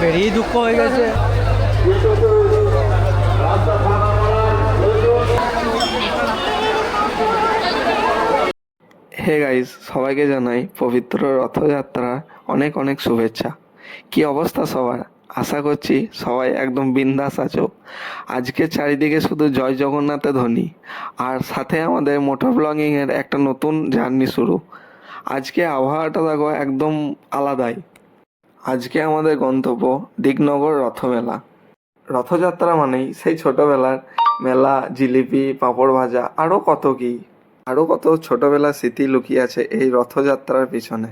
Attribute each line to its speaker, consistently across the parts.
Speaker 1: বেরিয়ে দুঃখ হয়ে গেছে।
Speaker 2: হে গাইস, সবাইকে জানাই পবিত্র রথযাত্রার অনেক অনেক শুভেচ্ছা। কি অবস্থা সবার? আশা করছি সবাই একদম বিন্দাস আছো। আজকে চারিদিকে শুধু জয় জগন্নাথে ধ্বনি, আর সাথে আমাদের মোটর ব্লগিংয়ের একটা নতুন জার্নি শুরু। আজকে আবহাওয়াটা দেখো একদম আলাদাই। আজকে আমাদের গন্তব্য দিকনগর রথমেলা। রথযাত্রা মানেই সেই ছোটবেলার মেলা, জিলিপি, পাঁপড় ভাজা, আরও কত ছোটবেলার স্মৃতি লুকিয়ে আছে এই রথযাত্রার পিছনে।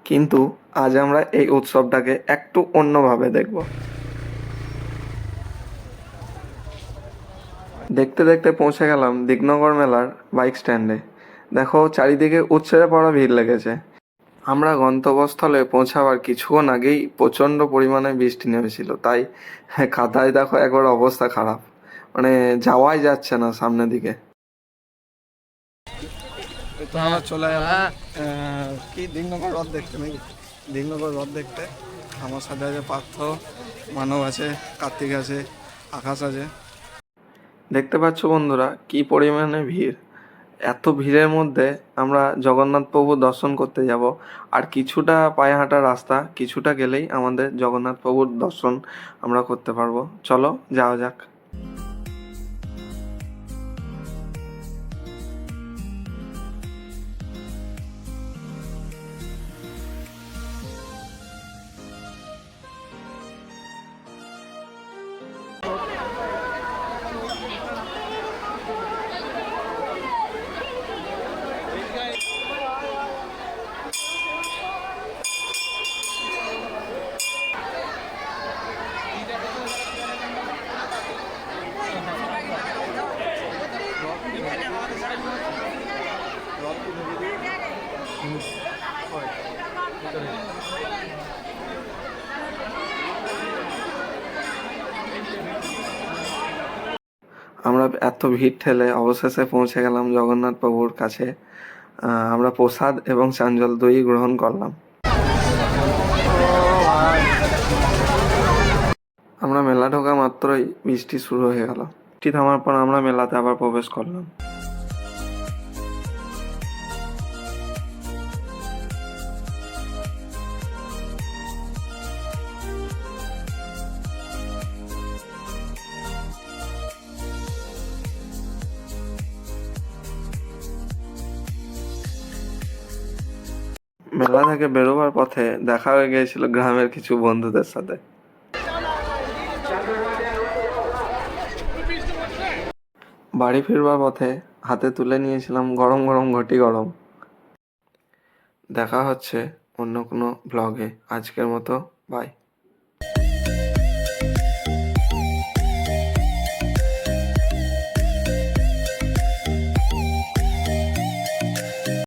Speaker 2: কিন্তু আজ আমরা এই উৎসবটাকে একটু অন্যভাবে দেখব। দেখতে দেখতে পৌঁছে গেলাম দিকনগর মেলার বাইক স্ট্যান্ডে। দেখো চারিদিকে উৎসবে পড়া ভিড় লেগেছে। আমরা গন্তব্যস্থলে পৌঁছাবার কিছুক্ষণ আগেই প্রচণ্ড পরিমাণে বৃষ্টি নেমেছিল, তাই কাদায় দেখো একবার অবস্থা খারাপ, মানে যাওয়াই যাচ্ছে না সামনের দিকে। তো আমরা চলে এলাম কি দিকনগর রথ দেখতে, নাকি দিকনগর রথ দেখতে। আমার সাথে আছে পার্থ, মানব আছে, কার্তিক আছে, আকাশ আছে। দেখতে পাচ্ছ বন্ধুরা কি পরিমাণে ভিড়। এত ভিড়ের মধ্যে আমরা জগন্নাথ প্রভু দর্শন করতে যাব, আর কিছুটা পায়ে হাঁটা রাস্তা, কিছুটা গেলেই আমাদের জগন্নাথ প্রভুর দর্শন আমরা করতে পারবো। চলো যাওয়া যাক। আমরা এত ভিড় ঠেলে অবশেষে পৌঁছে গেলাম জগন্নাথ প্রভুর কাছে। আমরা প্রসাদ এবং চাঞ্জল দই গ্রহণ করলাম। আমরা মেলা ঢোকা মাত্রই বৃষ্টি শুরু হয়ে গেল। বৃষ্টি থামার পর আমরা মেলাতে আবার প্রবেশ করলাম। মেলা থেকে বেরোবার পথে দেখা হয়ে গিয়েছিল গ্রামের কিছু বন্ধুদের সাথে। বাড়ি ফিরবার পথে হাতে তুলে নিয়েছিলাম গরম গরম ঘটি গরম। দেখা হচ্ছে অন্য কোনো ব্লগে। আজকের মতো বাই।